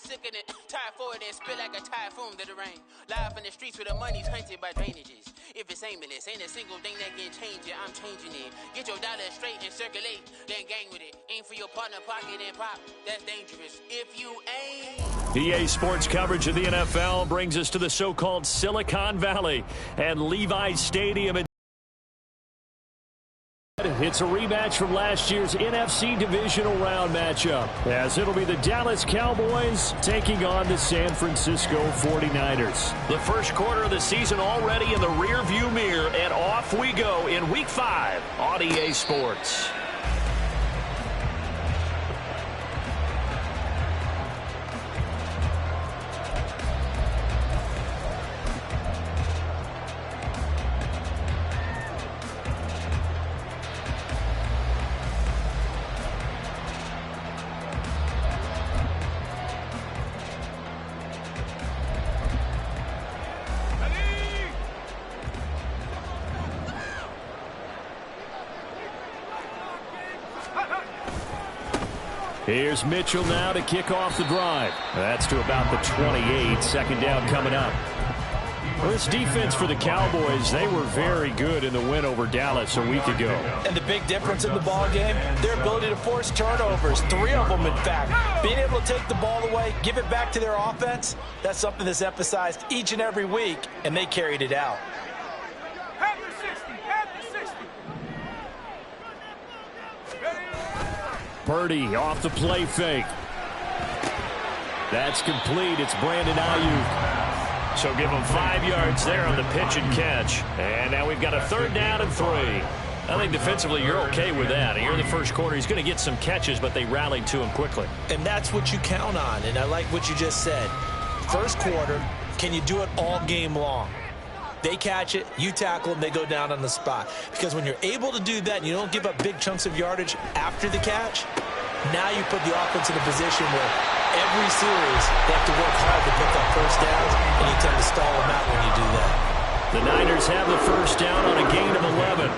sickening. Tide forward and spill like a typhoon to the rain. Live in the streets where the money's hunted by drainages. If it's aimless, ain't a single thing that can change it. I'm changing it. Get your dollar straight and circulate, then gang with it. Aim for your partner, pocket and pop. That's dangerous. If you aim. EA Sports coverage of the NFL brings us to the so-called Silicon Valley and Levi's Stadium. It's a rematch from last year's NFC Divisional Round matchup, as it'll be the Dallas Cowboys taking on the San Francisco 49ers. The first quarter of the season already in the rearview mirror, and off we go in Week 5 on EA Sports. Here's Mitchell now to kick off the drive. That's to about the 28. Second down coming up. Well, this defense for the Cowboys, they were very good in the win over Dallas a week ago. And the big difference in the ball game, their ability to force turnovers, 3 of them in fact. Being able to take the ball away, give it back to their offense, that's something that's emphasized each and every week, and they carried it out. Purdy off the play fake. That's complete. It's Brandon Ayuk. So give him 5 yards there on the pitch and catch. And now we've got a third down and 3. I think defensively you're okay with that. Here in the first quarter, he's going to get some catches, but they rallied to him quickly. And that's what you count on. And I like what you just said. First quarter, can you do it all game long? They catch it, you tackle them, they go down on the spot. Because when you're able to do that and you don't give up big chunks of yardage after the catch, now you put the offense in a position where every series they have to work hard to pick up first downs, and you tend to stall them out when you do that. The Niners have the first down on a gain of 11.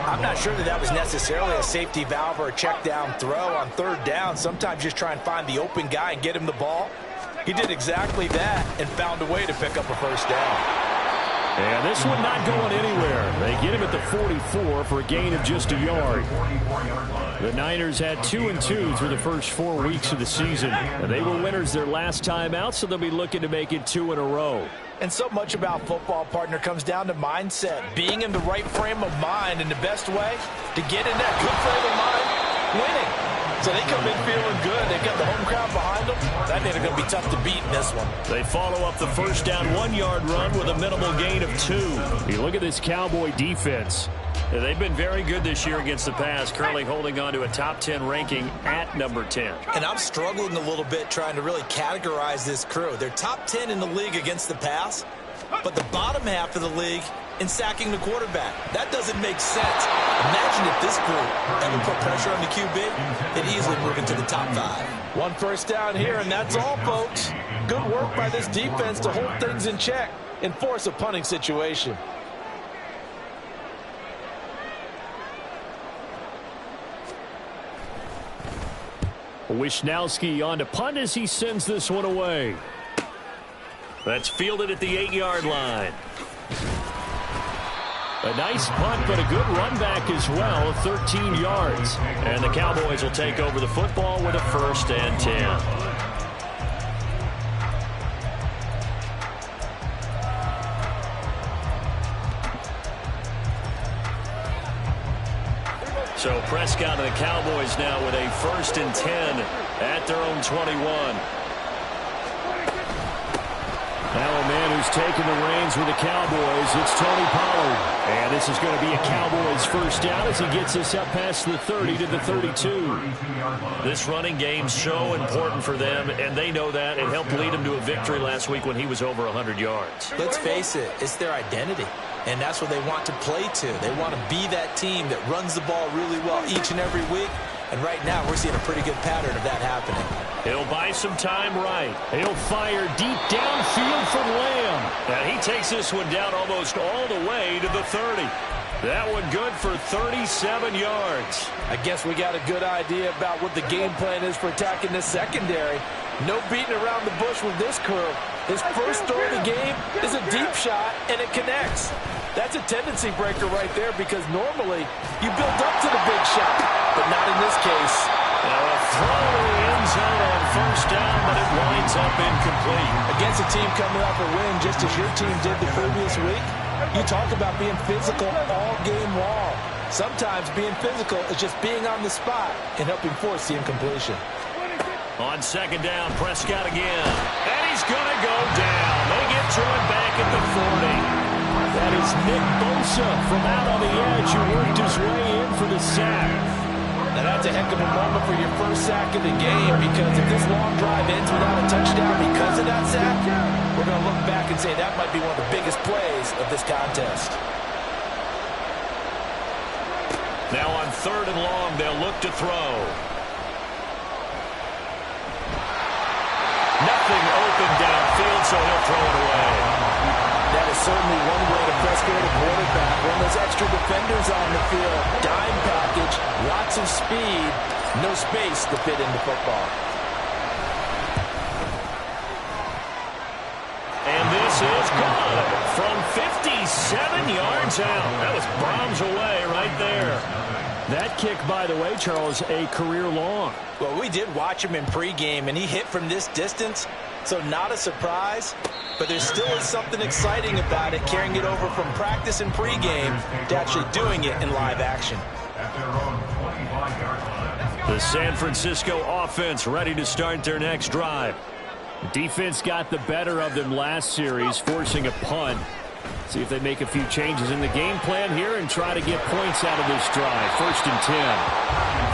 I'm not sure that was necessarily a safety valve or a check down throw on third down. Sometimes just try and find the open guy and get him the ball. He did exactly that and found a way to pick up a first down. And this one not going anywhere. They get him at the 44 for a gain of just a yard. The Niners had 2 and 2 through the first 4 weeks of the season. And they were winners their last time out, so they'll be looking to make it 2 in a row. And so much about football, partner, comes down to mindset. Being in the right frame of mind, and the best way to get in that good frame of mind, winning. So they come in feeling good. They've got the home crowd behind them. That means they're going to be tough to beat in this one. They follow up the first down 1-yard run with a minimal gain of 2. You look at this Cowboy defense. They've been very good this year against the pass, currently holding on to a top 10 ranking at number 10. And I'm struggling a little bit trying to really categorize this crew. They're top 10 in the league against the pass, but the bottom half of the league in sacking the quarterback. That doesn't make sense. Imagine if this group ever put pressure on the QB, they'd easily move into the top 5. One first down here, and that's all, folks. Good work by this defense to hold things in check and force a punting situation. Wishnowski on to punt as he sends this one away. That's fielded at the 8-yard line. A nice punt, but a good run back as well, 13 yards. And the Cowboys will take over the football with a 1st and 10. So Prescott and the Cowboys now with a 1st and 10 at their own 21. Now a man who's taken the reins with the Cowboys, it's Tony Pollard. And this is going to be a Cowboys first down as he gets us up past the 30 to the 32. This running game's so important for them, and they know that. It helped lead them to a victory last week when he was over 100 yards. Let's face it, it's their identity. And that's what they want to play to. They want to be that team that runs the ball really well each and every week. And right now, we're seeing a pretty good pattern of that happening. He'll buy some time right. He'll fire deep downfield from Lamb. And he takes this one down almost all the way to the 30. That one good for 37 yards. I guess we got a good idea about what the game plan is for attacking this secondary. No beating around the bush with this crew. His first throw of the game is a deep shot, and it connects. That's a tendency breaker right there because normally you build up to the big shot, but not in this case. Now a throw in the end zone on first down, but it winds up incomplete. Against a team coming off a win just as your team did the previous week, you talk about being physical all game long. Sometimes being physical is just being on the spot and helping force the incompletion. On second down, Prescott again. And he's going to go down. They get to him back at the 40. That is Nick Bosa from out on the edge who worked his way in for the sack. Now that's a heck of a moment for your first sack of the game because if this long drive ends without a touchdown because of that sack, we're going to look back and say that might be one of the biggest plays of this contest. Now on third and long, they'll look to throw. Nothing open downfield, so he'll throw it away. That is certainly one way to frustrate a quarterback. When there's extra defenders on the field, dime package, lots of speed, no space to fit into football. And this is good from 57 yards out. That was bombs away right there. That kick, by the way, Charles, a career long. Well, we did watch him in pregame, and he hit from this distance, so not a surprise. But there still is something exciting about it, carrying it over from practice and pregame to actually doing it in live action. The San Francisco offense ready to start their next drive. Defense got the better of them last series, forcing a punt. See if they make a few changes in the game plan here and try to get points out of this drive. 1st and 10.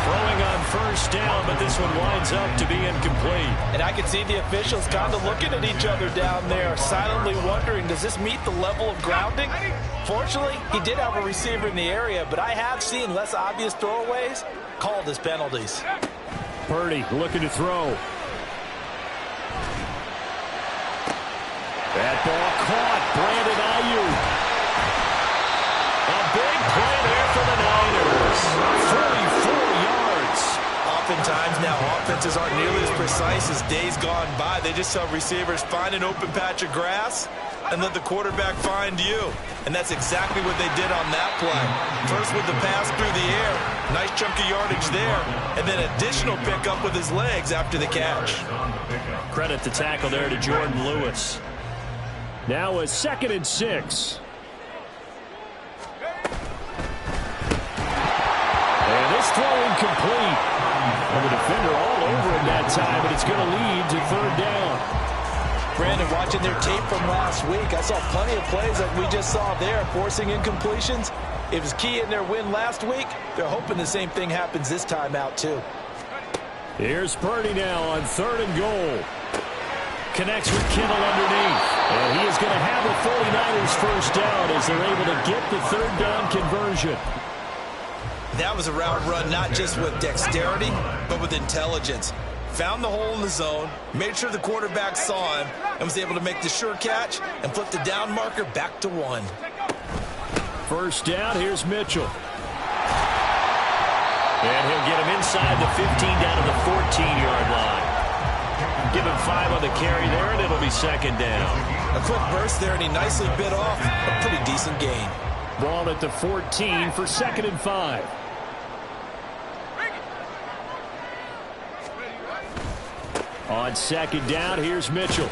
Throwing on first down, but this one winds up to be incomplete. And I can see the officials kind of looking at each other down there, silently wondering, does this meet the level of grounding? Fortunately, he did have a receiver in the area, but I have seen less obvious throwaways called as penalties. Purdy looking to throw. That ball caught. Brandon Ayuk. A big play there for the Niners. 44 yards. Oftentimes now offenses aren't nearly as precise as days gone by. They just saw receivers find an open patch of grass and let the quarterback find you. And that's exactly what they did on that play. First with the pass through the air. Nice chunk of yardage there. And then additional pickup with his legs after the catch. Credit the tackle there to Jordan Lewis. Now a 2nd and 6. And this throw incomplete. And the defender all over him that time, but it's going to lead to 3rd down. Brandon, watching their tape from last week, I saw plenty of plays like we just saw there, forcing incompletions. It was key in their win last week. They're hoping the same thing happens this time out, too. Here's Purdy now on 3rd and goal. Connects with Kittle underneath. And he is going to have the 49ers first down as they're able to get the 3rd down conversion. That was a route run not just with dexterity, but with intelligence. Found the hole in the zone, made sure the quarterback saw him, and was able to make the sure catch and flip the down marker back to 1. First down, here's Mitchell. And he'll get him inside the 15 down to the 14-yard line. Give him 5 on the carry there, and it'll be 2nd down. A quick burst there, and he nicely bit off a pretty decent gain. Ball at the 14 for 2nd and 5. On 2nd down, here's Mitchell.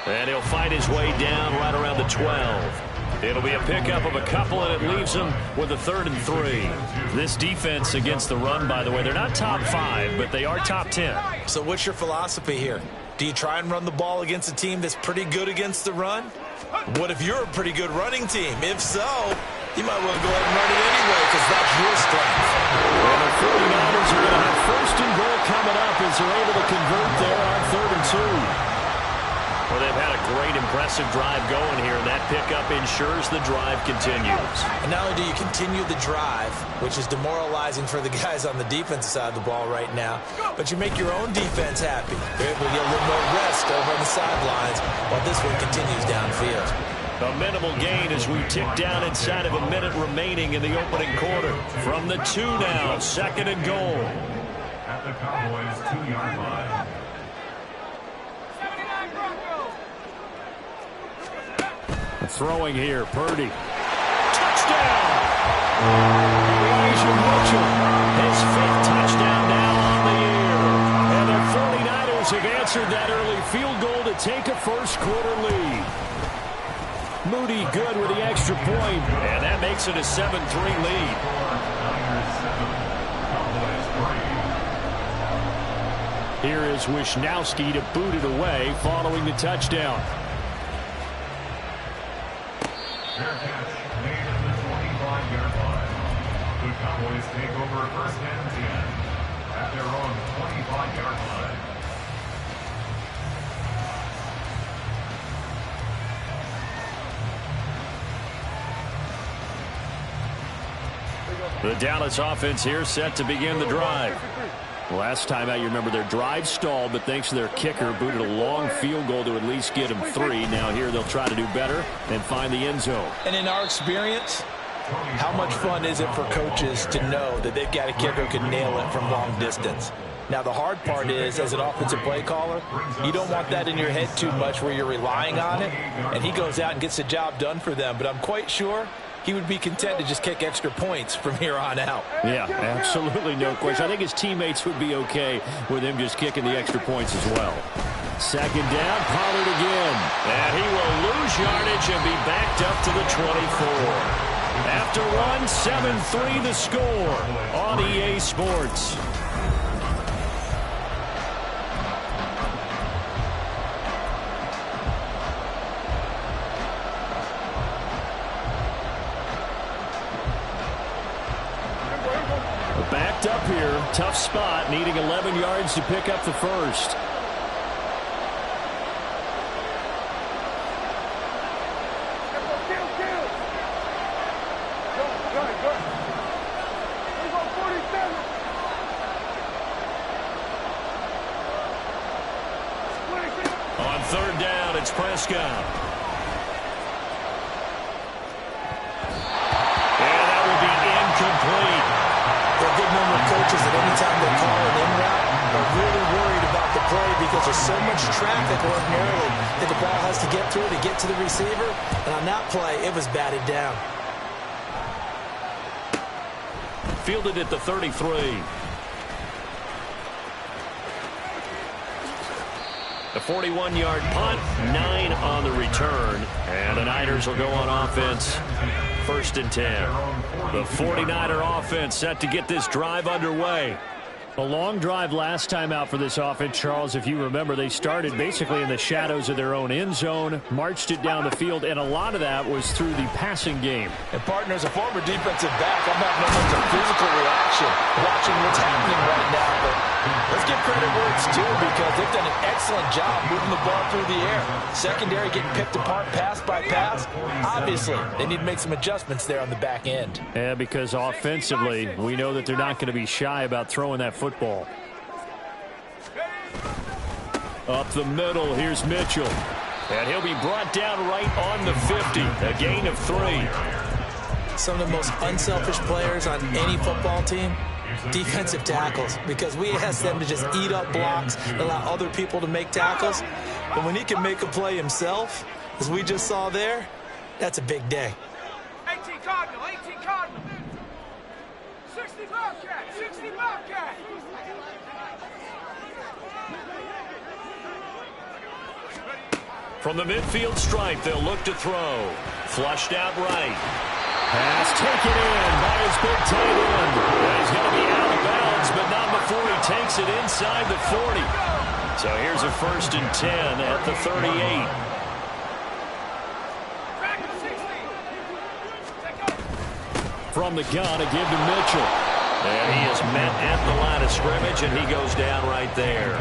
And he'll fight his way down right around the 12. It'll be a pickup of a couple, and it leaves them with a 3rd and 3. This defense against the run, by the way, they're not top 5, but they are top 10. So what's your philosophy here? Do you try and run the ball against a team that's pretty good against the run? What if you're a pretty good running team? If so, you might want to go ahead and run it anyway because that's your strength. And the 49ers are going to have 1st and goal coming up as they're able to convert there on 3rd and 2. Well, they've had a great, impressive drive going here, and that pickup ensures the drive continues. And not only do you continue the drive, which is demoralizing for the guys on the defensive side of the ball right now, but you make your own defense happy. They're able to get a little more rest over on the sidelines while this one continues downfield. A minimal gain as we tick down inside of a minute remaining in the opening quarter. From the 2 now, 2nd and goal. At the Cowboys' 2-yard line. Throwing here, Purdy. Touchdown! Elijah Mitchell, his 5th touchdown now on the year. And the 49ers have answered that early field goal to take a first-quarter lead. Moody good with the extra point, and that makes it a 7-3 lead. Here is Wisnowski to boot it away following the touchdown. Fair catch made at the 25-yard line. The Cowboys take over 1st and 10 at their own 25-yard line. The Dallas offense here set to begin the drive. Last time out, you remember their drive stalled, but thanks to their kicker, booted a long field goal to at least get them 3. Now here they'll try to do better and find the end zone. And in our experience, how much fun is it for coaches to know that they've got a kicker who can nail it from long distance? Now, the hard part is, as an offensive play caller, you don't want that in your head too much where you're relying on it, and he goes out and gets the job done for them. But I'm quite sure he would be content to just kick extra points from here on out. Yeah, absolutely no question. I think his teammates would be okay with him just kicking the extra points as well. 2nd down, Pollard again. And he will lose yardage and be backed up to the 24. After one, 7-3 the score on EA Sports. Backed up here, tough spot, needing 11 yards to pick up the first. On 3rd down, it's Prescott. And that will be incomplete. There are a good number of coaches that anytime they call an in route are really worried about the play because there's so much traffic ordinarily that the ball has to get through to get to the receiver. And on that play, it was batted down. Fielded at the 33. The 41-yard punt, 9 on the return. And the Niners will go on offense. 1st and 10. The 49er offense set to get this drive underway. A long drive last time out for this offense, Charles. If you remember, they started basically in the shadows of their own end zone, marched it down the field, and a lot of that was through the passing game. And, partner, as a former defensive back, I'm having almost a physical reaction watching what's happening right now. But let's give credit where it's due because they've done an excellent job moving the ball through the air. Secondary getting picked apart pass by pass. Obviously, they need to make some adjustments there on the back end. Yeah, because offensively, we know that they're not going to be shy about throwing that football. Up the middle, here's Mitchell. And he'll be brought down right on the 50. A gain of 3. Some of the most unselfish players on any football team, defensive tackles, because we ask them to just eat up blocks, allow other people to make tackles. But when he can make a play himself, as we just saw there, that's a big day. 18 Cardinal, 18 Cardinal. 60 Bobcat, 60 Bobcat. From the midfield stripe, they'll look to throw. Flushed out right. Pass taken in by his big tight end. He's going to be out of bounds, but not before he takes it inside the 40. So here's a 1st and 10 at the 38. From the gun, a give to Mitchell. And he is met at the line of scrimmage, and he goes down right there.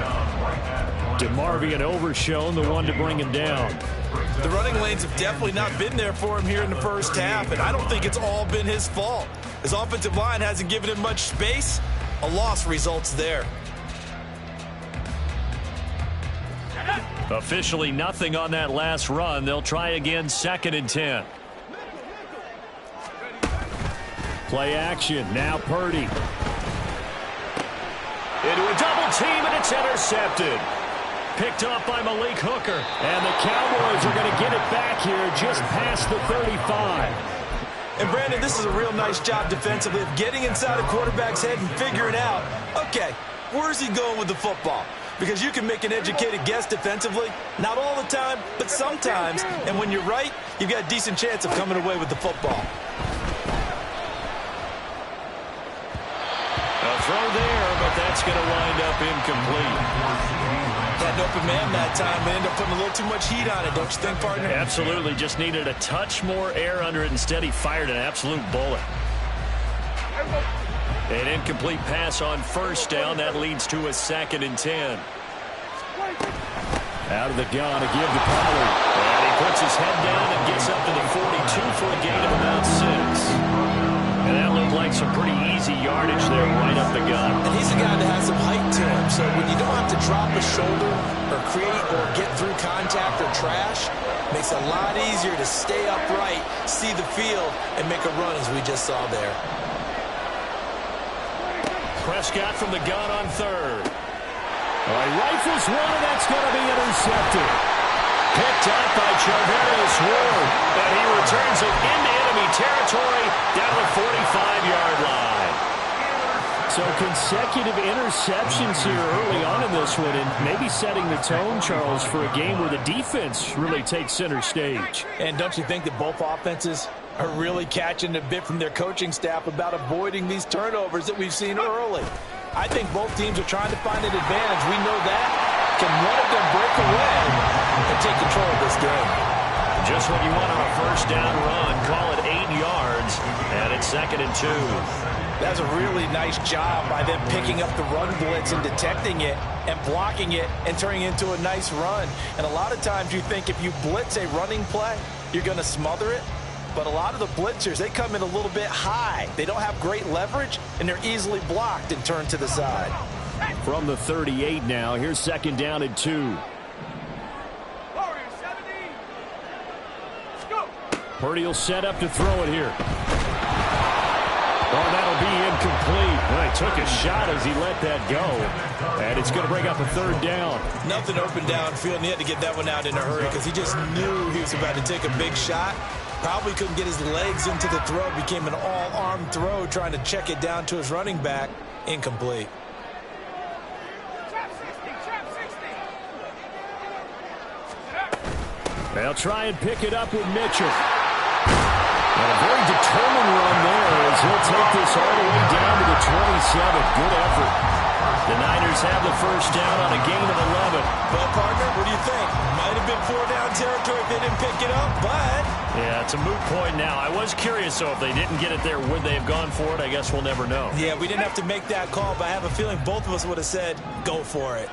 DeMarvion overshown, the one to bring him down. The running lanes have definitely not been there for him here in the first half, and I don't think it's all been his fault. His offensive line hasn't given him much space. A loss results there. Officially nothing on that last run. They'll try again, 2nd and 10. Play action, now Purdy. Into a double team, and it's intercepted. picked off by Malik Hooker. And the Cowboys are going to get it back here just past the 35. And, Brandon, this is a real nice job defensively of getting inside a quarterback's head and figuring out, okay, where's he going with the football? Because you can make an educated guess defensively. Not all the time, but sometimes. And when you're right, you've got a decent chance of coming away with the football. A throw there, but that's going to wind up incomplete. Had an open man that time, but ended up putting a little too much heat on it, don't you think, partner? Absolutely. Just needed a touch more air under it. Instead, he fired an absolute bullet. An incomplete pass on first down. That leads to a 2nd and 10. Out of the gun to give to Pollard. And he puts his head down and gets up to the 42 for a gain of about 6. And that looked like some pretty easy yardage there right up the gut. And he's a guy that has some height to him, so when you don't have to drop a shoulder or create or get through contact or trash, it makes it a lot easier to stay upright, see the field, and make a run as we just saw there. Prescott from the gun on 3rd. He rifles one, and that's going to be intercepted. Picked up by Charvarius Ward, and he returns it into enemy territory down the 45-yard line. So consecutive interceptions here early on in this one, and maybe setting the tone, Charles, for a game where the defense really takes center stage. And don't you think that both offenses are really catching a bit from their coaching staff about avoiding these turnovers that we've seen early? I think both teams are trying to find an advantage. We know that. Can one of them break away and take control of this game? Just what you want on a first down run. Call it 8 yards, and it's 2nd and 2. That's a really nice job by them picking up the run blitz and detecting it and blocking it and turning it into a nice run. And a lot of times you think if you blitz a running play, you're going to smother it. But a lot of the blitzers, they come in a little bit high. They don't have great leverage, and they're easily blocked and turned to the side. From the 38 now, here's 2nd down and 2. Purdy will set up to throw it here. Oh, that'll be incomplete. Well, he took a shot as he let that go. And it's going to bring up a 3rd down. Nothing open downfield, and he had to get that one out in a hurry because he just knew he was about to take a big shot. Probably couldn't get his legs into the throw. Became an all-arm throw trying to check it down to his running back. Incomplete. They'll try and pick it up with Mitchell. And a very determined run there as he'll take this all the way down to the 27. Good effort. The Niners have the first down on a gain of 11. Well, partner, what do you think? Might have been 4-down territory if they didn't pick it up, but... Yeah, it's a moot point now. I was curious, though, if they didn't get it there, would they have gone for it? I guess we'll never know. Yeah, we didn't have to make that call, but I have a feeling both of us would have said, go for it.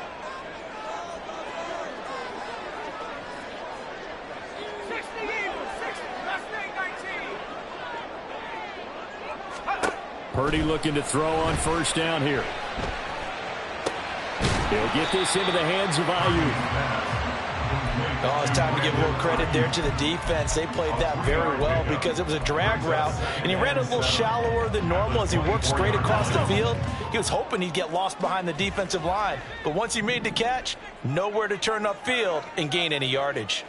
Purdy looking to throw on first down here. He'll get this into the hands of Ayuk. Oh, it's time to give a little credit there to the defense. They played that very well because it was a drag route, and he ran a little shallower than normal as he worked straight across the field. He was hoping he'd get lost behind the defensive line, but once he made the catch, nowhere to turn upfield and gain any yardage.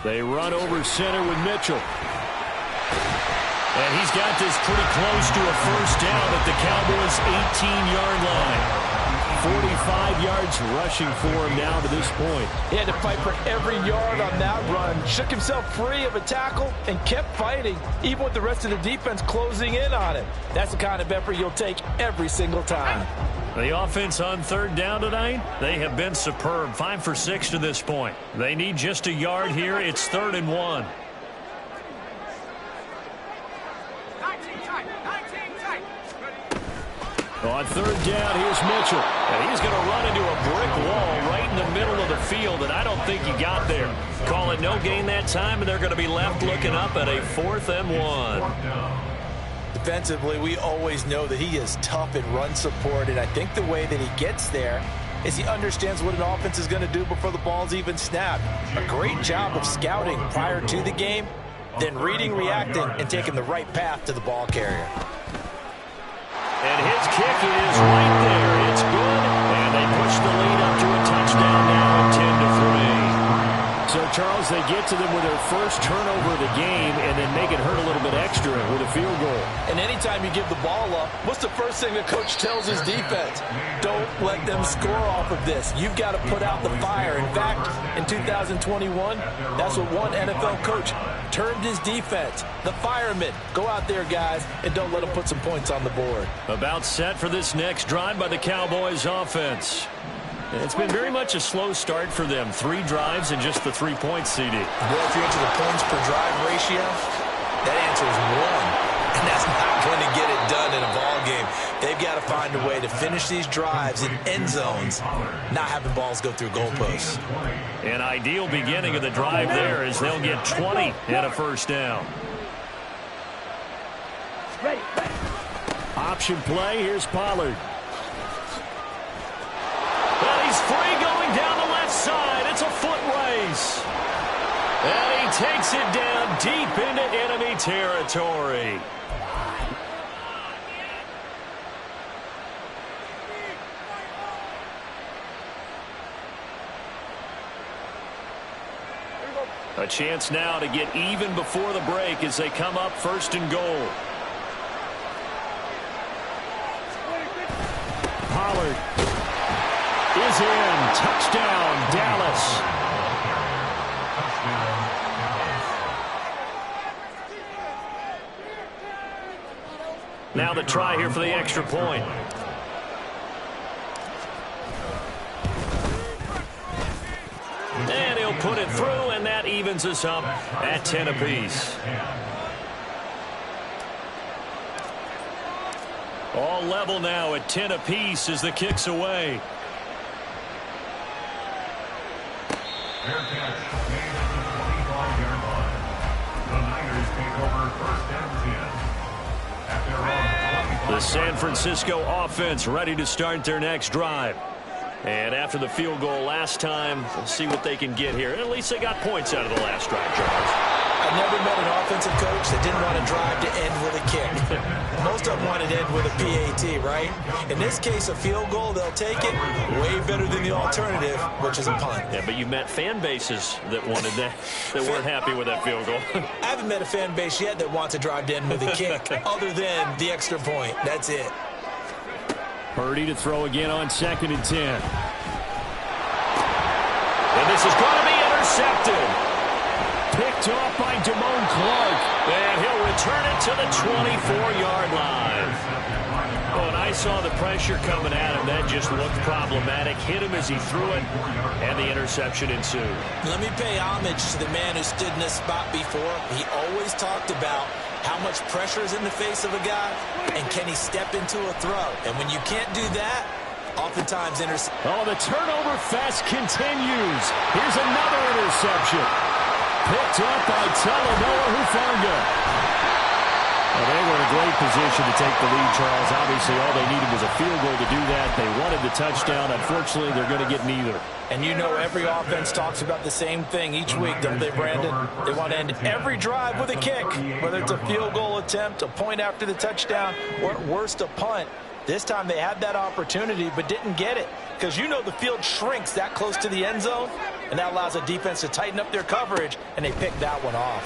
They run over center with Mitchell. And he's got this pretty close to a first down at the Cowboys' 18-yard line. 45 yards rushing for him now to this point. He had to fight for every yard on that run. Shook himself free of a tackle and kept fighting, even with the rest of the defense closing in on him. That's the kind of effort you'll take every single time. The offense on 3rd down tonight, they have been superb. 5 for 6 to this point. They need just a yard here. It's 3rd and 1. On 3rd down, here's Mitchell. And he's going to run into a brick wall right in the middle of the field, and I don't think he got there. Call it no gain that time, and they're going to be left looking up at a 4th and 1. Defensively, we always know that he is tough in run support, and I think the way that he gets there is he understands what an offense is going to do before the ball's even snapped. A great job of scouting prior to the game, then reading, reacting, and taking the right path to the ball carrier. And his kick is right there. It's good. And they push the lead up to a touchdown now at 10-3. So, Charles, they get to them with their first turnover of the game and then make it hurt a little bit extra with a field goal. And anytime you give the ball up, what's the first thing the coach tells his defense? Don't let them score off of this. You've got to put out the fire. In fact, in 2021, that's what one NFL coach termed his defense, the firemen. Go out there, guys, and don't let them put some points on the board. About set for this next drive by the Cowboys offense. It's been very much a slow start for them. 3 drives and just the 3 points, CD. Well, if you're into the points per drive ratio, that answer is 1. And that's not going to get it done in a ball game. They've got to find a way to finish these drives in end zones, not having balls go through goalposts. An ideal beginning of the drive there as they'll get 20 and a first down. Option play. Here's Pollard. And he's free going down the left side. It's a foot race. And he takes it down deep into enemy territory. A chance now to get even before the break as they come up 1st and goal. Pollard is in. Touchdown, Dallas. Now the try here for the extra point. And he'll put it through, and that evens us up at 10 apiece. All level now at 10 apiece as the kick's away. Fair catch made at the 25-yard line. The Niners take over 1st and 10. At their own 25. The San Francisco offense ready to start their next drive. And after the field goal last time, we'll see what they can get here. At least they got points out of the last drive, Charles. I've never met an offensive coach that didn't want to drive to end with a kick. Most of them wanted to end with a PAT, right? In this case, a field goal, they'll take it. Way better than the alternative, which is a punt. Yeah, but you met fan bases that wanted that, that weren't happy with that field goal. I haven't met a fan base yet that wants to drive to end with a kick, other than the extra point. That's it. Purdy to throw again on 2nd and 10. And this is going to be intercepted. Picked off by Damone Clark. And he'll return it to the 24-yard line. Oh, and I saw the pressure coming at him. That just looked problematic. Hit him as he threw it, and the interception ensued. Let me pay homage to the man who stood in this spot before. He always talked about how much pressure is in the face of a guy, and can he step into a throw? And when you can't do that, oftentimes Oh, the turnover fest continues. Here's another interception. Picked up by Talanoa Hufanga. Well, they were in a great position to take the lead, Charles. Obviously, all they needed was a field goal to do that. They wanted the touchdown. Unfortunately, they're going to get neither. And you know every offense talks about the same thing each week, don't they, Brandon? They want to end every drive with a kick, whether it's a field goal attempt, a point after the touchdown, or at worst, a punt. This time they had that opportunity but didn't get it because you know the field shrinks that close to the end zone, and that allows a defense to tighten up their coverage, and they picked that one off.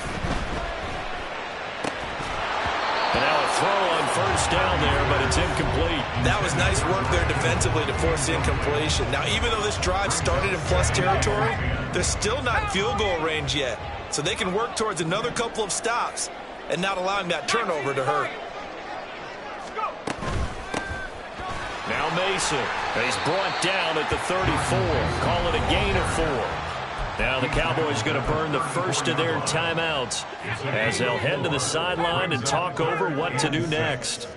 And now a throw on 1st down there, but it's incomplete. That was nice work there defensively to force the incompletion. Now, even though this drive started in plus territory, they're still not in field goal range yet, so they can work towards another couple of stops and not allowing that turnover to hurt. Now Mason. He's brought down at the 34. Call it a gain of 4. Now the Cowboys going to burn the first of their timeouts as they'll head to the sideline and talk over what to do next.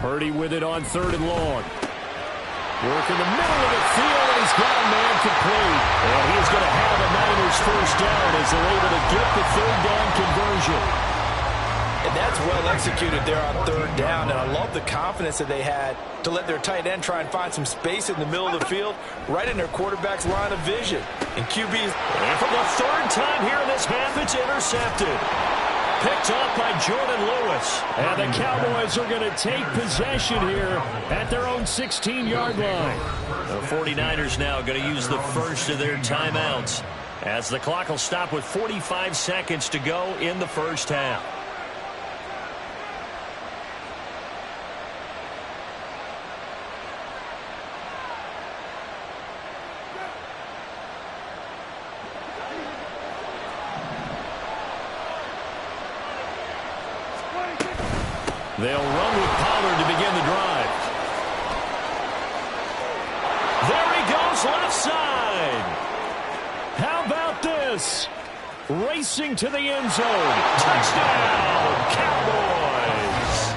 Purdy with it on 3rd and long. Work in the middle of the field, and he's got a man complete. And he's going to have a Niners first down as they're able to get the 3rd down conversion. And that's well executed there on third down. And I love the confidence that they had to let their tight end try and find some space in the middle of the field, right in their quarterback's line of vision. And QB's... And for the third time here in this half, it's intercepted. Picked off by Jordan Lewis. And the Cowboys are going to take possession here at their own 16-yard line. The 49ers now going to use the first of their timeouts as the clock will stop with 45 seconds to go in the first half. They'll run with Pollard to begin the drive. There he goes, left side. How about this? Racing to the end zone. Touchdown, Cowboys.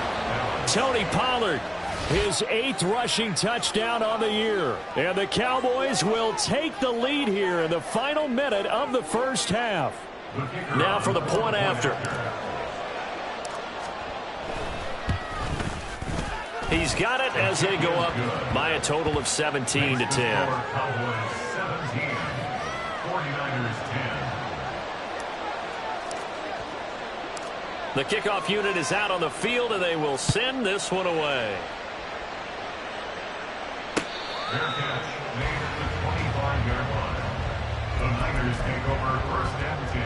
Tony Pollard, his 8th rushing touchdown on the year. And the Cowboys will take the lead here in the final minute of the first half. Now for the point after. He's got it as they go up by a total of 17 to 10. Cowboys 17, 49ers 10. The kickoff unit is out on the field, and they will send this one away. Fair catch made at the 25-yard line. The Niners take over first and 10.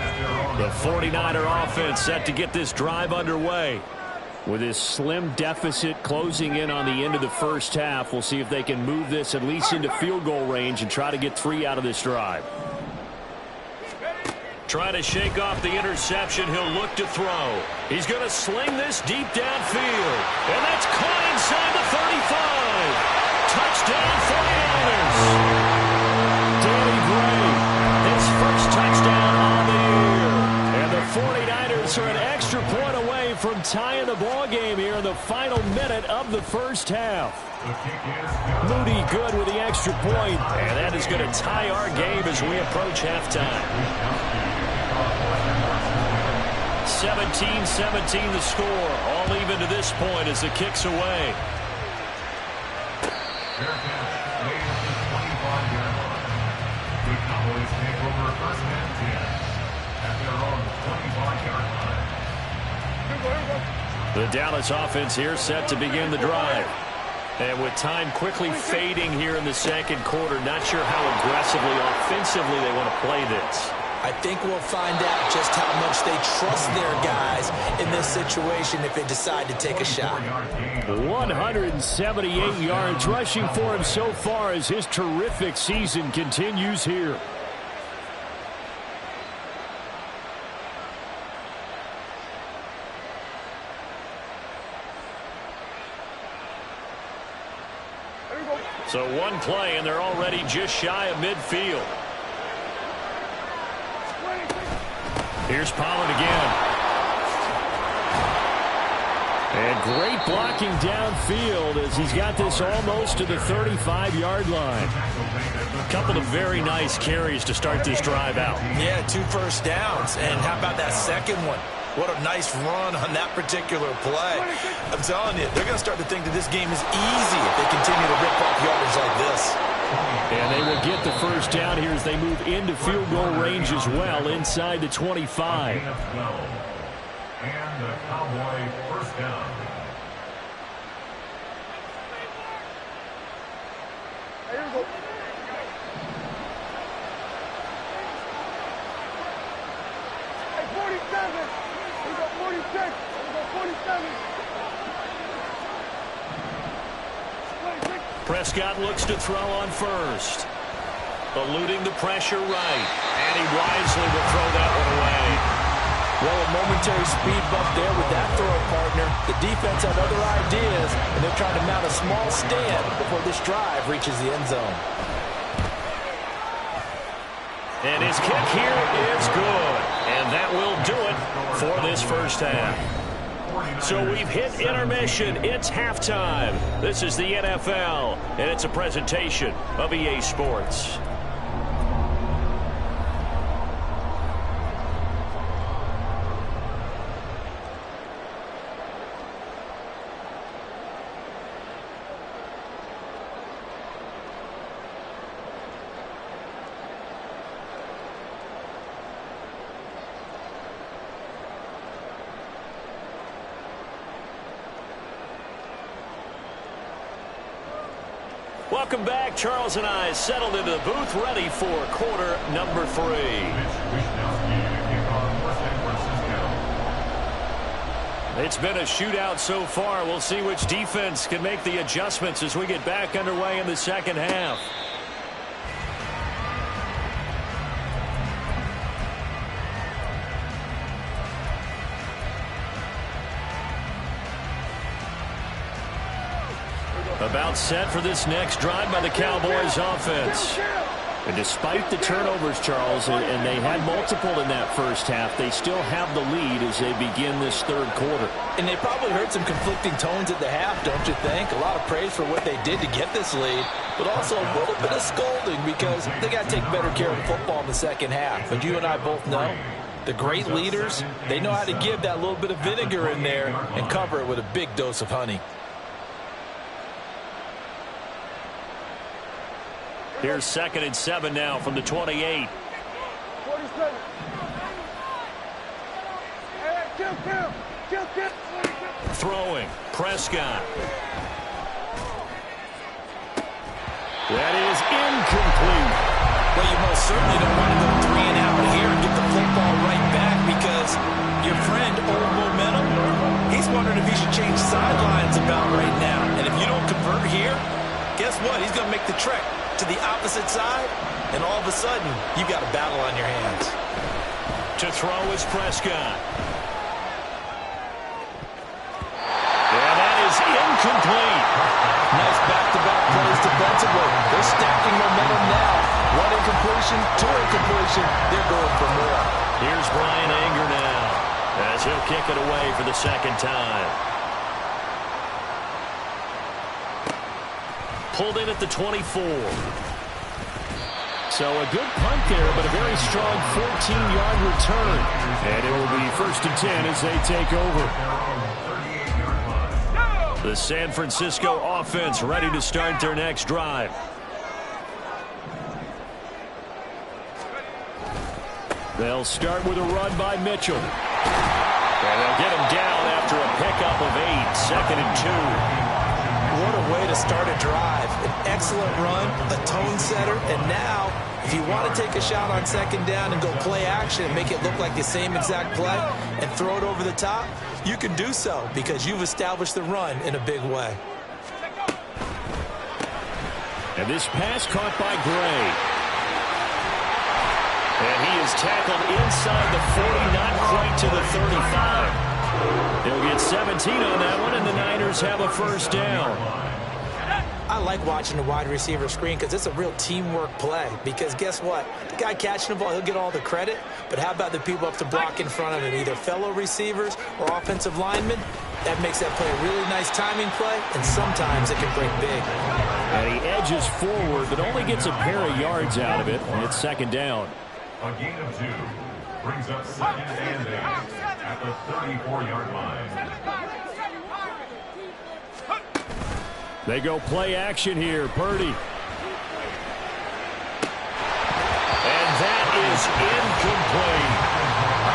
At their own The 49er offense set to get this drive underway. With his slim deficit closing in on the end of the first half, we'll see if they can move this at least into field goal range and try to get 3 out of this drive. Try to shake off the interception. He'll look to throw. He's going to sling this deep downfield. And that's caught inside the 35. Touchdown 49ers. Danny Gray, his first touchdown on the year. And the 49ers are an extra point away from tying the ball game here in the final minute of the first half. Moody good with the extra point, and that is going to tie our game as we approach halftime. 17-17 the score, all even to this point as the kick's away. Fair catch made at the 25-yard line. The Cowboys take over first and 10 at their own 25-yard line. The Dallas offense here set to begin the drive. And with time quickly fading here in the second quarter, not sure how aggressively, offensively they want to play this. I think we'll find out just how much they trust their guys in this situation if they decide to take a shot. 178 yards rushing for him so far as his terrific season continues here. So one play, and they're already just shy of midfield. Here's Pollard again. And great blocking downfield as he's got this almost to the 35-yard line. A couple of very nice carries to start this drive out. Yeah, 2 first downs. And how about that second one? What a nice run on that particular play. I'm telling you, they're going to start to think that this game is easy if they continue to rip off yardage like this. And they will get the first down here as they move into field goal range as well inside the 25. And the Cowboy first down. Prescott looks to throw on first. Eluding the pressure right. And he wisely will throw that one away. Well, a momentary speed bump there with that throw, partner. The defense had other ideas, and they're trying to mount a small stand before this drive reaches the end zone. And his kick here is good. And that will do it for this first half. So we've hit intermission. It's halftime. This is the NFL, and it's a presentation of EA Sports. Welcome back. Charles and I settled into the booth, ready for quarter number 3. It's been a shootout so far. We'll see which defense can make the adjustments as we get back underway in the second half. About set for this next drive by the Cowboys offense. And despite the turnovers, Charles, and they had multiple in that first half, they still have the lead as they begin this third quarter. And they probably heard some conflicting tones at the half, don't you think? A lot of praise for what they did to get this lead, but also a little bit of scolding because they got to take better care of the football in the second half. But you and I both know the great leaders, they know how to give that little bit of vinegar in there and cover it with a big dose of honey. Here's 2nd and 7 now from the 28. Throwing. Prescott. That is incomplete. Well, you most certainly don't want to go 3 and out here and get the football right back because your friend, Old Momentum, he's wondering if he should change sidelines about right now. And if you don't convert here, guess what? He's going to make the trek to the opposite side, and all of a sudden, you've got a battle on your hands. To throw is Prescott. And that is incomplete. Nice back-to-back plays defensively. They're stacking momentum now. 1 incompletion, 2 incompletion. They're going for more. Here's Brian Anger now as he'll kick it away for the second time. Pulled in at the 24. So a good punt there, but a very strong 14-yard return. And it will be 1st and 10 as they take over. The San Francisco offense ready to start their next drive. They'll start with a run by Mitchell. And they'll get him down after a pickup of 8, 2nd and 2. What a way to start a drive. An excellent run, a tone setter, and now, if you want to take a shot on 2nd down and go play action and make it look like the same exact play and throw it over the top, you can do so because you've established the run in a big way. And this pass caught by Gray. And he is tackled inside the 40, not quite to the 35. They'll get 17 on that one, and the Niners have a 1st down. I like watching the wide receiver screen because it's a real teamwork play. Because guess what? The guy catching the ball, he'll get all the credit. But how about the people up to block in front of him, either fellow receivers or offensive linemen? That makes that play a really nice timing play, and sometimes it can break big. And he edges forward, but only gets a pair of yards out of it, and it's 2nd down. A gain of 2 brings up 2nd and 8 at the 34-yard line. They go play action here. Purdy. And that is incomplete.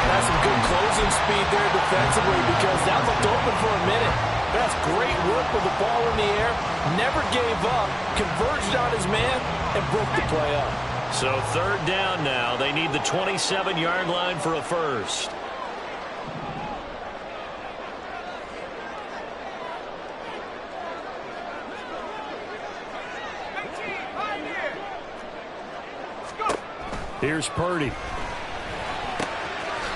That's some good closing speed there defensively because that looked open for a minute. That's great work with the ball in the air. Never gave up. Converged on his man and broke the play up. So 3rd down now. They need the 27-yard line for a 1st. Here's Purdy.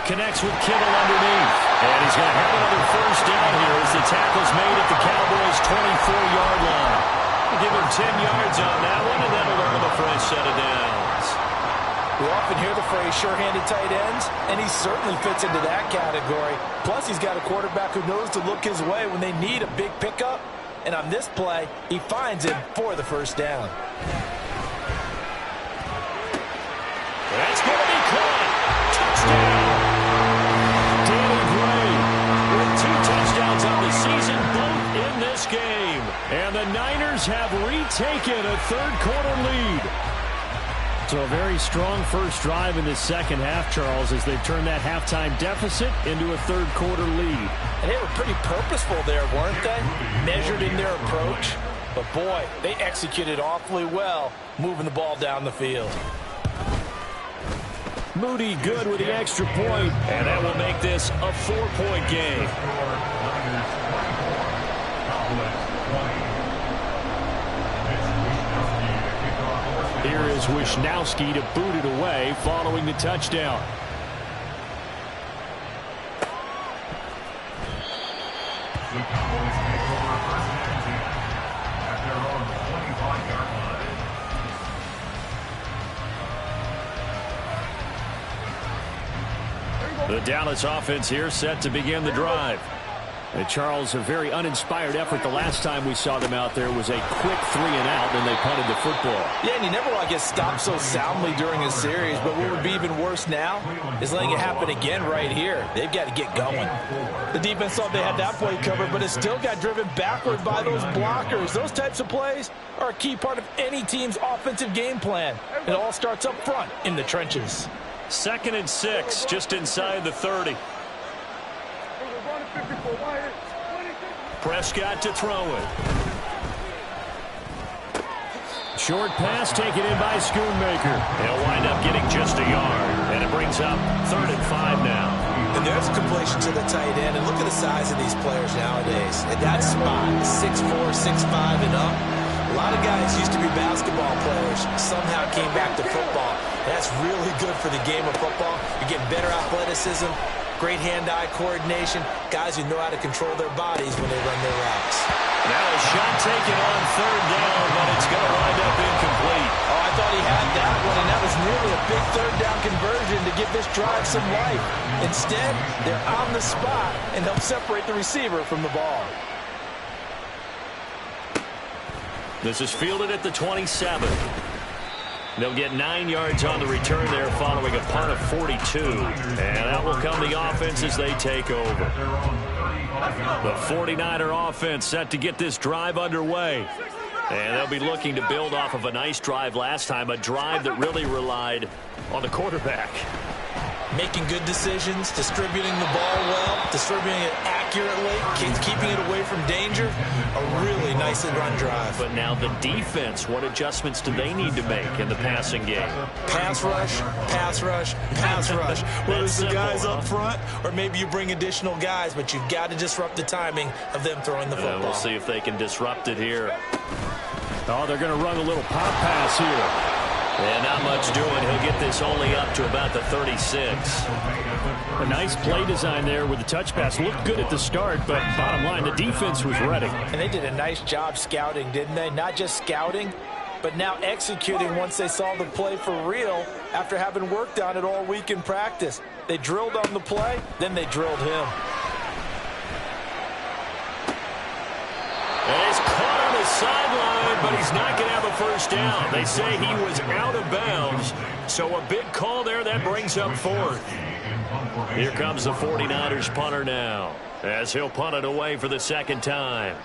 Connects with Kittle underneath. And he's going to have another 1st down here as the tackle's made at the Cowboys' 24-yard line. We'll give him 10 yards on that one, and then we'll earn him a fresh set of downs. We often hear the phrase sure-handed tight ends, and he certainly fits into that category. Plus, he's got a quarterback who knows to look his way when they need a big pickup. And on this play, he finds him for the 1st down. That's going to be caught. Touchdown. Danny Gray with 2 touchdowns on the season, both in this game. And the Niners have retaken a 3rd quarter lead. So a very strong first drive in the second half, Charles, as they've turned that halftime deficit into a 3rd quarter lead. And they were pretty purposeful there, weren't they? Measured in their approach. But boy, they executed awfully well, moving the ball down the field. Moody good with the extra point, and that will make this a 4-point game. Here is Wisnowski to boot it away following the touchdown. The Cowboys take over first and 10 at their own 25-yard line. The Dallas offense here set to begin the drive. And Charles, a very uninspired effort. The last time we saw them out there was a quick 3-and-out, and they punted the football. Yeah, and you never want to get stopped so soundly during a series, but what would be even worse now is letting it happen again right here. They've got to get going. The defense thought they had that play covered, but it still got driven backward by those blockers. Those types of plays are a key part of any team's offensive game plan. It all starts up front in the trenches. 2nd and 6, just inside the 30. Prescott to throw it. Short pass taken in by Schoonmaker. He'll wind up getting just a yard, and it brings up 3rd and 5 now. And there's a completion to the tight end, and look at the size of these players nowadays. At that spot, 6'4", 6'5", and up. A lot of guys used to be basketball players, somehow came back to football. That's really good for the game of football. You're getting better athleticism, great hand-eye coordination, guys who know how to control their bodies when they run their routes. Now a shot taken on 3rd down, but it's going to wind up incomplete. Oh, I thought he had that one, and that was nearly a big 3rd down conversion to give this drive some life. Instead, they're on the spot and help separate the receiver from the ball. This is fielded at the 27. They'll get 9 yards on the return there following a punt of 42. And that will come the offense as they take over. The 49er offense set to get this drive underway. And they'll be looking to build off of a nice drive last time, a drive that really relied on the quarterback. Making good decisions, distributing the ball well, distributing it accurately, keeping it away from danger. A really nicely run drive. But now the defense, what adjustments do they need to make in the passing game? Pass rush, pass rush, pass rush. Whether it's the guys up front or maybe you bring additional guys, but you've got to disrupt the timing of them throwing the football. We'll see if they can disrupt it here. Oh, they're going to run a little pop pass here. And not much doing. He'll get this only up to about the 36. A nice play design there with the touch pass. Looked good at the start, but bottom line, the defense was ready. And they did a nice job scouting, didn't they? Not just scouting, but now executing once they saw the play for real after having worked on it all week in practice. They drilled on the play, then they drilled him. And it's caught on the sideline, but he's not going to have a first down. They say he was out of bounds, so a big call there. That brings up 4th. Here comes the 49ers punter now, as he'll punt it away for the 2nd time.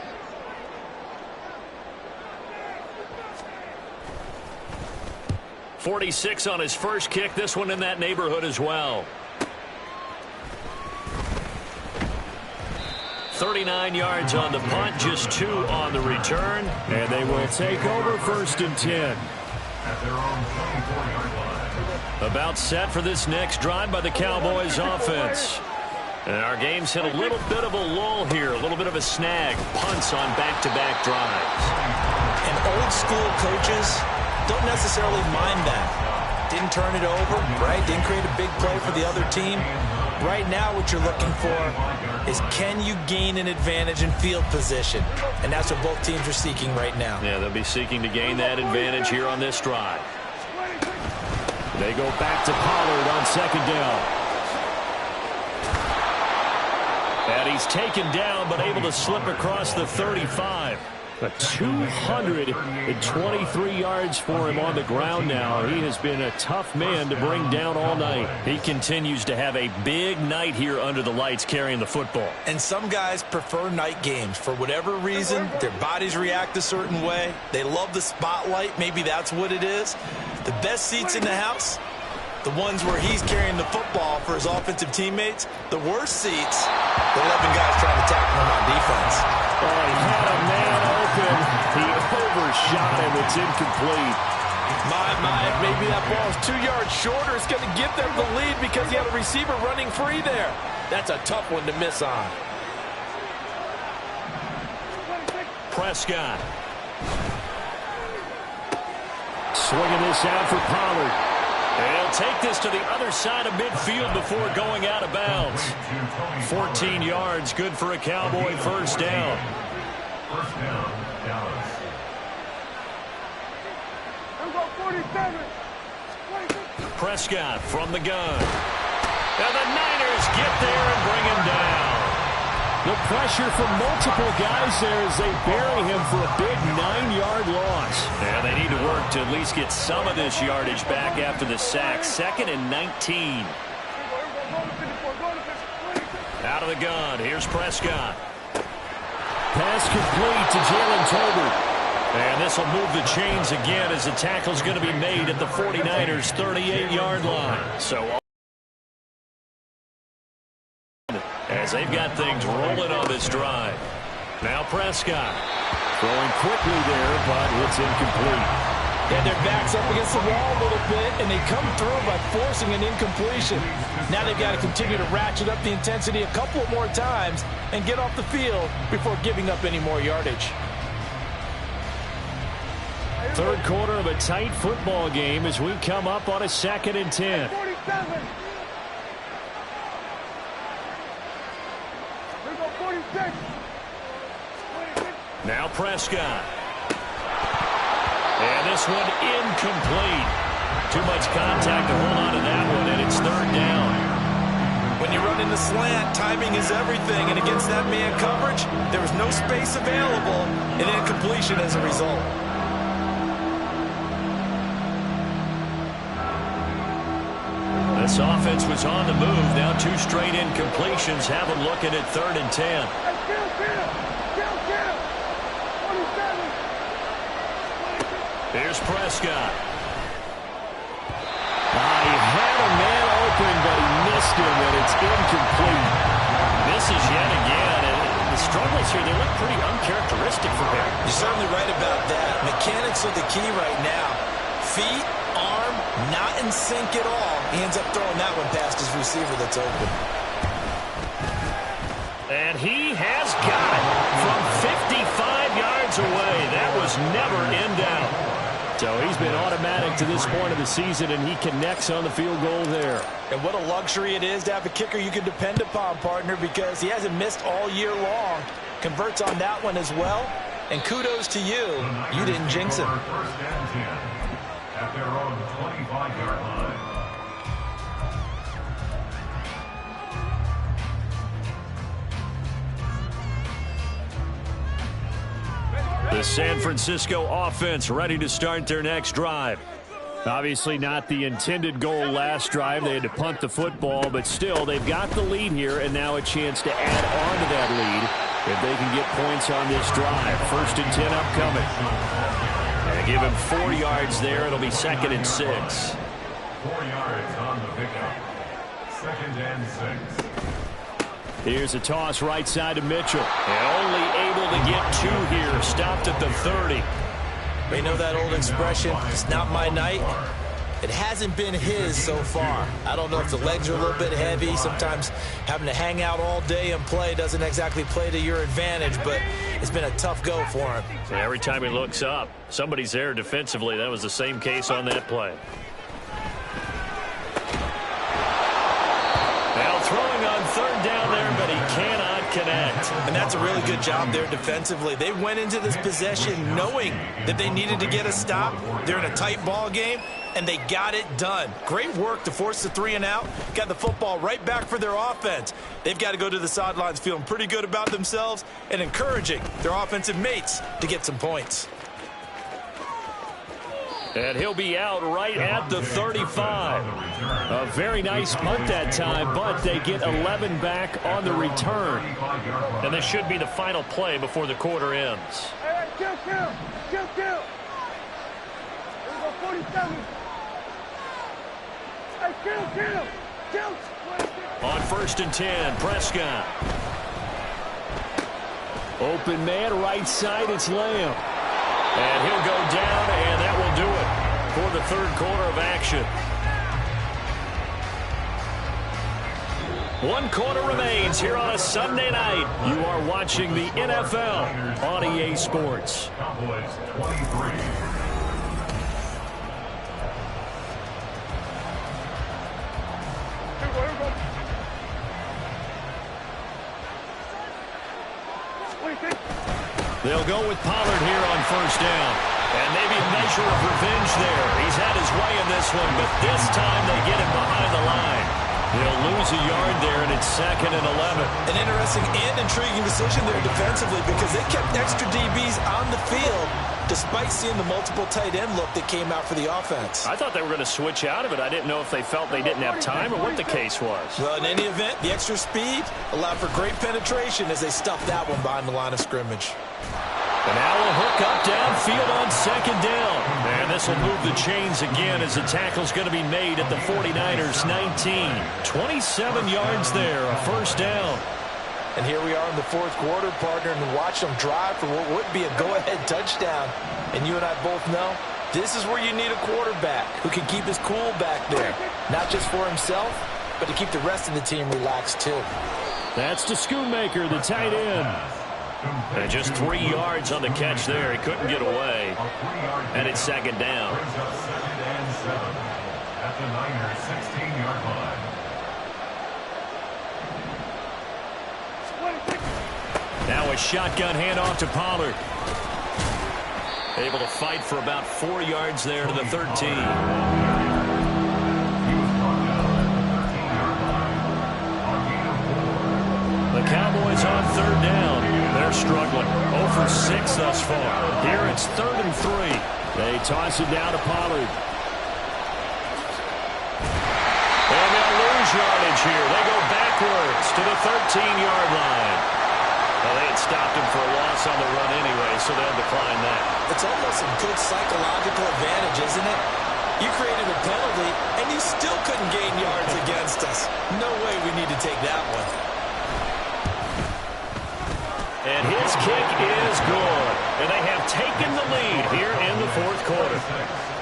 .46 on his first kick. This one in that neighborhood as well. 39 yards on the punt, just 2 on the return. And they will take over 1st and 10. At their own 24-yard line. About set for this next drive by the Cowboys offense. And our game's hit a little bit of a lull here, a little bit of a snag. Punts on back-to-back drives. And old school coaches don't necessarily mind that. Didn't turn it over, right? Didn't create a big play for the other team. Right now what you're looking for is, can you gain an advantage in field position? And that's what both teams are seeking right now. Yeah, they'll be seeking to gain that advantage here on this drive. They go back to Pollard on 2nd down. And he's taken down, but able to slip across the 35. But 223 yards for him on the ground now. He has been a tough man to bring down all night. He continues to have a big night here under the lights carrying the football. And some guys prefer night games. For whatever reason, their bodies react a certain way. They love the spotlight. Maybe that's what it is. The best seats in the house, the ones where he's carrying the football for his offensive teammates. The worst seats, the 11 guys trying to tackle him on defense. Oh, he had a man open. He over, shot him. It's incomplete. Maybe that ball's 2 yards shorter. It's going to give them the lead because he had a receiver running free there. That's a tough one to miss on. Prescott. Swinging this out for Pollard. And he'll take this to the other side of midfield before going out of bounds. 14 yards, good for a Cowboy first down. First down, Dallas. Prescott from the gun. And the Niners get there and bring him down. The pressure from multiple guys there as they bury him for a big 9-yard loss. And they need to work to at least get some of this yardage back after the sack. 2nd and 19. Out of the gun. Here's Prescott. Pass complete to Jalen Tolbert. And this will move the chains again as the tackle's going to be made at the 49ers' 38-yard line. So as they've got things rolling on this drive. Now Prescott throwing quickly there, but it's incomplete. Yeah, their back's up against the wall a little bit, and they come through by forcing an incompletion. Now they've got to continue to ratchet up the intensity a couple more times and get off the field before giving up any more yardage. Third quarter of a tight football game as we come up on a 2nd and 10. Now Prescott. And this one incomplete. Too much contact to hold on to that one, and it's 3rd down. When you run in the slant, timing is everything, and against that man coverage, there was no space available, and incompletion as a result. This offense was on the move. Now 2 straight incompletions have them looking at 3rd and 10. Here's Prescott. He had a man open, but he missed him, and it's incomplete. Misses yet again, and the struggles here, they look pretty uncharacteristic for him. You're certainly right about that. Mechanics are the key right now. Feet, arm, not in sync at all. He ends up throwing that one past his receiver that's open. And he has got it from 55 yards away. That was never in doubt. So he's been automatic to this point of the season, and he connects on the field goal there. And what a luxury it is to have a kicker you can depend upon, partner, because he hasn't missed all year long. Converts on that one as well. And kudos to you. You didn't jinx him. First and 10 at their own 25-yard line. The San Francisco offense ready to start their next drive. Obviously not the intended goal last drive. They had to punt the football, but still they've got the lead here, and now a chance to add on to that lead if they can get points on this drive. 1st and 10 upcoming. And give him 4 yards there. It'll be 2nd and 6. 4 yards on the pickup. 2nd and 6. Here's a toss right side to Mitchell. And only able to get 2 here. Stopped at the 30. You know that old expression, it's not my night? It hasn't been his so far. I don't know if the legs are a little bit heavy. Sometimes having to hang out all day and play doesn't exactly play to your advantage, but it's been a tough go for him. And every time he looks up, somebody's there defensively. That was the same case on that play. Now throwing on 3rd down there, but he cannot connect. And that's a really good job there defensively. They went into this possession knowing that they needed to get a stop. They're in a tight ball game, and they got it done. Great work to force the 3 and out. Got the football right back for their offense. They've got to go to the sidelines feeling pretty good about themselves and encouraging their offensive mates to get some points. And he'll be out right at the 35. A very nice punt that time, but they get 11 back on the return. And this should be the final play before the quarter ends. Hey, kill. Here we go, 47. Hey, kill. On 1st and 10, Prescott. Open man, right side, it's Lamb. And he'll go down, and that will do it for the third quarter of action. 1 quarter remains here on a Sunday night. You are watching the NFL on EA Sports. Cowboys 23. They'll go with Pollard here on first down. And maybe a measure of revenge there. He's had his way in this one, but this time they get him behind the line. They'll lose a yard there, and it's 2nd and 11. An interesting and intriguing decision there defensively because they kept extra DBs on the field despite seeing the multiple tight end look that came out for the offense. I thought they were going to switch out of it. I didn't know if they felt they didn't have time or what the case was. Well, in any event, the extra speed allowed for great penetration as they stuffed that one behind the line of scrimmage. And now a hook up downfield on 2nd down. And this will move the chains again as the tackle's going to be made at the 49ers 19. 27 yards there, a first down. And here we are in the fourth quarter, partner, and watch them drive for what would be a go-ahead touchdown. And you and I both know this is where you need a quarterback who can keep his cool back there. Not just for himself, but to keep the rest of the team relaxed too. That's to Schoonmaker, the tight end. And just 3 yards on the catch there. He couldn't get away. And it's 2nd down. Brings up 2nd and 7 at the Niners 16-yard line. Now a shotgun handoff to Pollard. Able to fight for about 4 yards there to the 13. The Cowboys on 3rd down. They're struggling. 0 for 6 thus far. Here it's 3rd and 3. They toss it down to Pollard. And they'll lose yardage here. They go backwards to the 13-yard line. Well, they had stopped him for a loss on the run anyway, so they'll decline that. It's almost a good psychological advantage, isn't it? You created a penalty, and you still couldn't gain yards against us. No way we need to take that one. And his kick is good. And they have taken the lead here in the fourth quarter.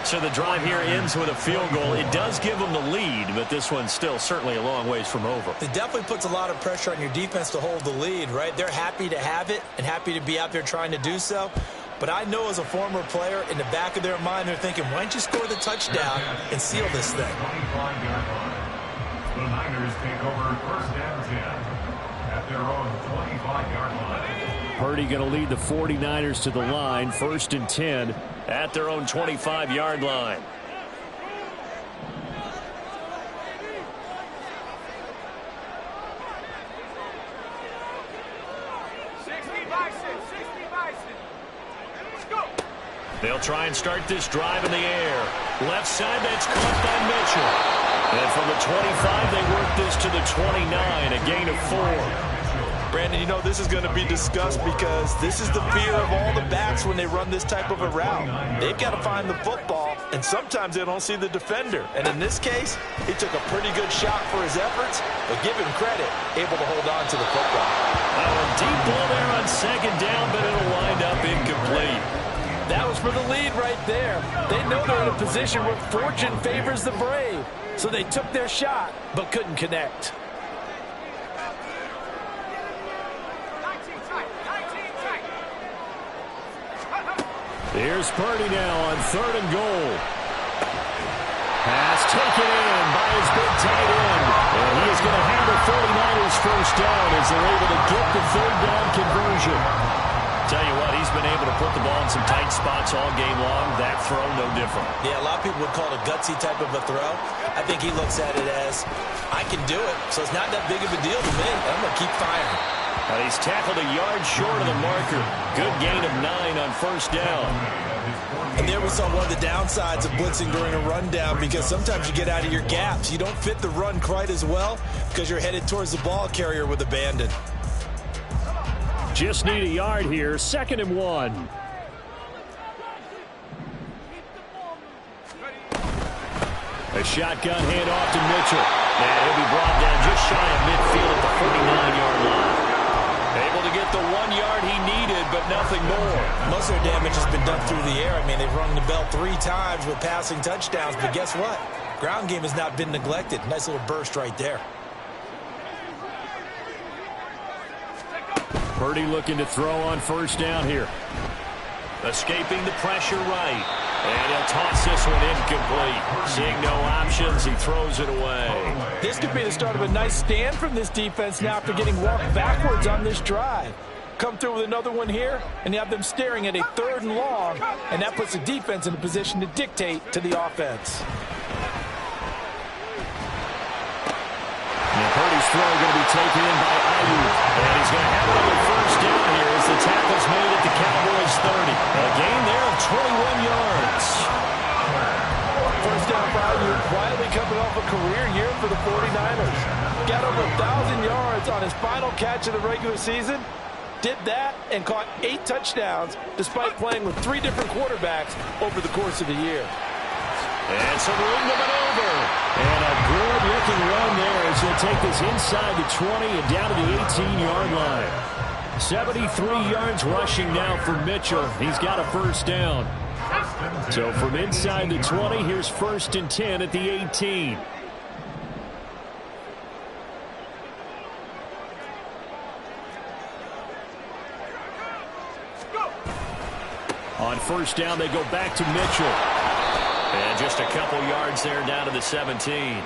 So the drive here ends with a field goal. It does give them the lead, but this one's still certainly a long ways from over. It definitely puts a lot of pressure on your defense to hold the lead, right? They're happy to have it and happy to be out there trying to do so. But I know as a former player, in the back of their mind, they're thinking, why don't you score the touchdown and seal this thing? 25-yard line. The Niners take over 1st and 10 at their own 25-yard line. Purdy going to lead the 49ers to the line. 1st and 10 at their own 25-yard line. They'll try and start this drive in the air. Left side, that's caught by Mitchell. And from the 25, they work this to the 29, a gain of 4. Brandon, you know this is going to be discussed because this is the fear of all the backs when they run this type of a route. They've got to find the football, and sometimes they don't see the defender. And in this case, he took a pretty good shot for his efforts, but give him credit, able to hold on to the football. Deep ball there on 2nd down, but it'll wind up incomplete. That was for the lead right there. They know they're in a position where fortune favors the brave. So they took their shot, but couldn't connect. Here's Purdy now on 3rd and goal. Pass taken in by his big tight end. And he is going to hammer 49ers first down as they're able to get the 3rd down conversion. Tell you what, he's been able to put the ball in some tight spots all game long. That throw, no different. Yeah, a lot of people would call it a gutsy type of a throw. I think he looks at it as, I can do it, so it's not that big of a deal to me. I'm going to keep firing. Well, he's tackled a yard short of the marker. Good gain of 9 on first down. And there we saw one of the downsides of blitzing during a rundown because sometimes you get out of your gaps. You don't fit the run quite as well because you're headed towards the ball carrier with abandon. Just need a yard here. 2nd and 1. A shotgun handoff to Mitchell. And he'll be brought down just shy of midfield at the 49-yard line. Able to get the 1 yard he needed, but nothing more. Most of their damage has been done through the air. I mean, they've rung the bell 3 times with passing touchdowns, but guess what? Ground game has not been neglected. Nice little burst right there. Purdy looking to throw on first down here. Escaping the pressure right. And he'll toss this one incomplete. Seeing no options, he throws it away. This could be the start of a nice stand from this defense now after getting walked backwards on this drive. Come through with another one here, and you have them staring at a 3rd and long, and that puts the defense in a position to dictate to the offense. And Purdy's throw going to be taken in by Ayuk. And he's going to have another first down here as the tackle's made at the Cowboys 30. A gain there of 21 yards. First down for Ayuk, quietly coming off a career year for the 49ers. Got over 1,000 yards on his final catch of the regular season. Did that and caught 8 touchdowns despite playing with 3 different quarterbacks over the course of the year. And some room to maneuver. And a good-looking run there as he'll take this inside the 20 and down to the 18-yard line. 73 yards rushing now for Mitchell. He's got a first down. So from inside the 20, here's 1st and 10 at the 18. On first down, they go back to Mitchell. And just a couple yards there down to the 17.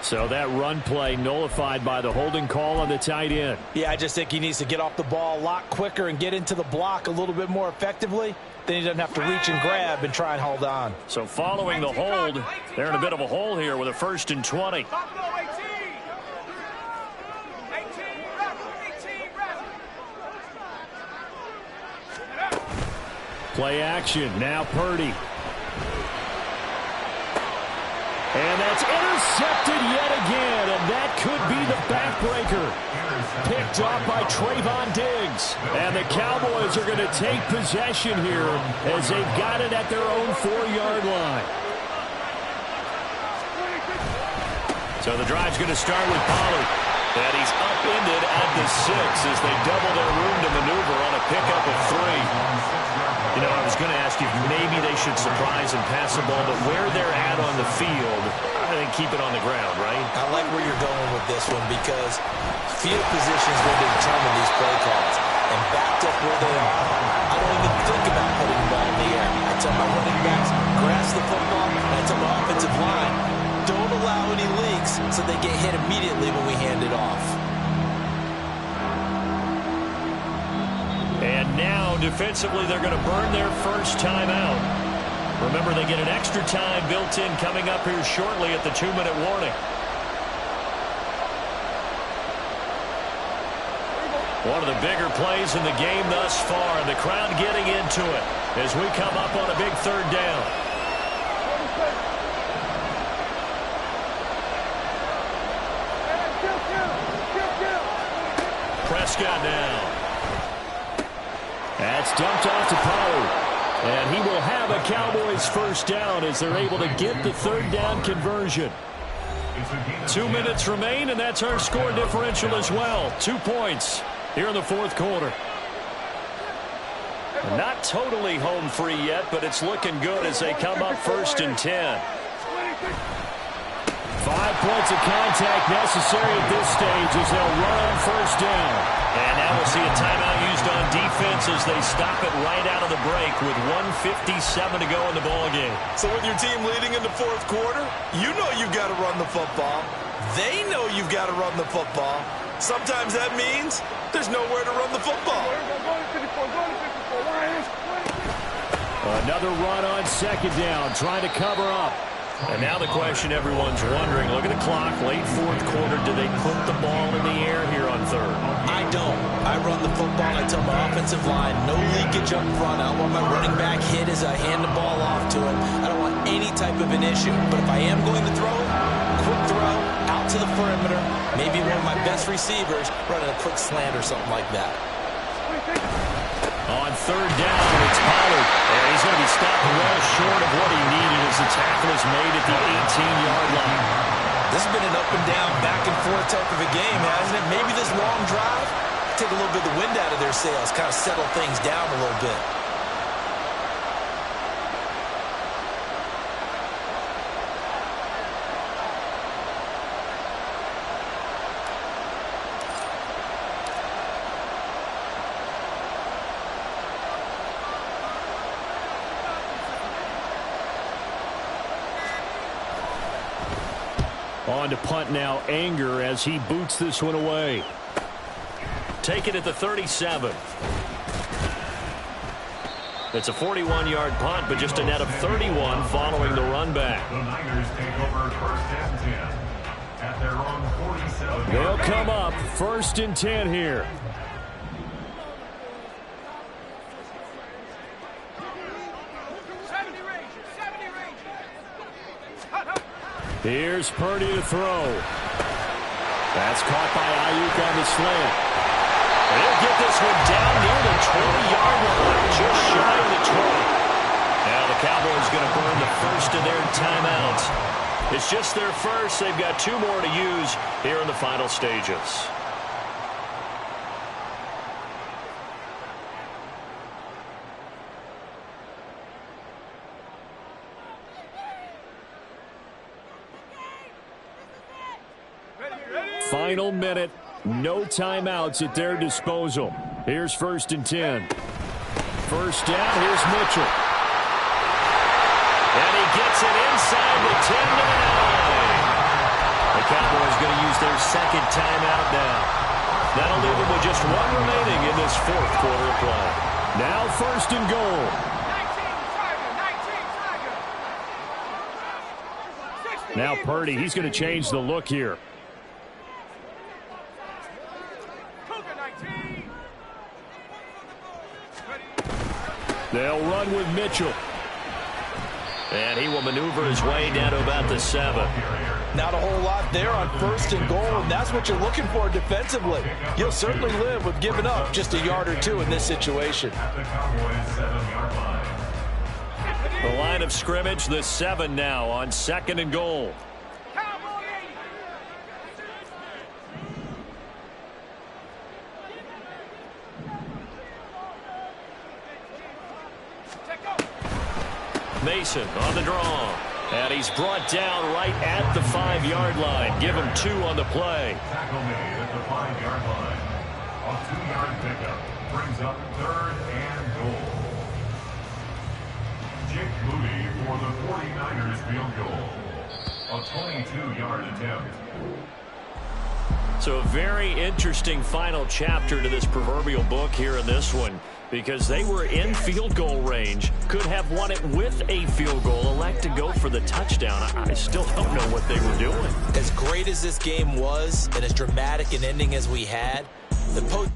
So that run play nullified by the holding call on the tight end. Yeah, I just think he needs to get off the ball a lot quicker and get into the block a little bit more effectively. Then he doesn't have to reach and grab and try and hold on. So following the hold, they're in a bit of a hole here with a 1st and 20. Play action. Now Purdy. And that's intercepted yet again. And that could be the backbreaker. Picked off by Trayvon Diggs. And the Cowboys are going to take possession here as they've got it at their own 4-yard line. So the drive's going to start with Pollard. And he's upended at the 6 as they double their room to maneuver on a pickup of 3. You know, I was going to ask you if maybe they should surprise and pass the ball, but where they're at on the field, I think keep it on the ground, right? I like where you're going with this one because field position is going to determine these play calls. And backed up where they are, I don't even think about putting the ball in the air. I tell my running backs, grasp the football, and I tell my offensive line, don't allow any leaks so they get hit immediately when we hand it off. And now, defensively, they're going to burn their first timeout. Remember, they get an extra time built in coming up here shortly at the 2-minute warning. One of the bigger plays in the game thus far, and the crowd getting into it as we come up on a big 3rd down. Prescott now. That's dumped off to Pollard. And he will have a Cowboys first down as they're able to get the 3rd down conversion. 2 minutes remain, and that's our score differential as well. 2 points here in the 4th quarter. Not totally home free yet, but it's looking good as they come up 1st and 10. 5 points of contact necessary at this stage as they'll run on first down. And now we'll see a timeout used on defense as they stop it right out of the break with 1:57 to go in the ballgame. So with your team leading in the 4th quarter, you know you've got to run the football. They know you've got to run the football. Sometimes that means there's nowhere to run the football. Another run on 2nd down, trying to cover up. And now the question everyone's wondering, look at the clock, late 4th quarter, do they put the ball in the air here on 3rd? I don't. I run the football. I tell my offensive line, no leakage up front. I don't want my running back hit as I hand the ball off to him. I don't want any type of an issue. But if I am going to throw it, quick throw, out to the perimeter, maybe one of my best receivers running a quick slant or something like that. On 3rd down, it's Pollard. And he's going to be stopped well short of what he needed as the tackle is made at the 18-yard line. This has been an up and down, back and forth type of a game, hasn't it? Maybe this long drive, take a little bit of the wind out of their sails, kind of settle things down a little bit. On to punt now, Anger, as he boots this one away. Take it at the 37. It's a 41-yard punt, but just a net of 31 following the run back. The Niners take over first and 10 at their own 47. They'll come up first and 10 here. Here's Purdy to throw. That's caught by Ayuk on the slant. They'll get this one down near the 20-yard line, just shy of the 20. Now the Cowboys going to burn the first of their timeouts. It's just their first. They've got 2 more to use here in the final stages. Final minute, no timeouts at their disposal. Here's first and 10. First down, here's Mitchell. And he gets it inside the 10 to the 9. The Cowboys going to use their second timeout now. That'll leave them with just 1 remaining in this 4th quarter of play. Now first and goal. Now Purdy, he's going to change the look here. They'll run with Mitchell. And he will maneuver his way down to about the 7. Not a whole lot there on first and goal, and that's what you're looking for defensively. You'll certainly live with giving up just a yard or 2 in this situation. The line of scrimmage, the 7 now on second and goal. Mason on the draw. And he's brought down right at the 5-yard line. Give him 2 on the play. Tackle made at the 5-yard line. A 2-yard pickup brings up 3rd and goal. Jake Moody for the 49ers field goal. A 22-yard attempt. So a very interesting final chapter to this proverbial book here in this one, because they were in field goal range, could have won it with a field goal, elect to go for the touchdown. I still don't know what they were doing. As great as this game was and as dramatic an ending as we had, the post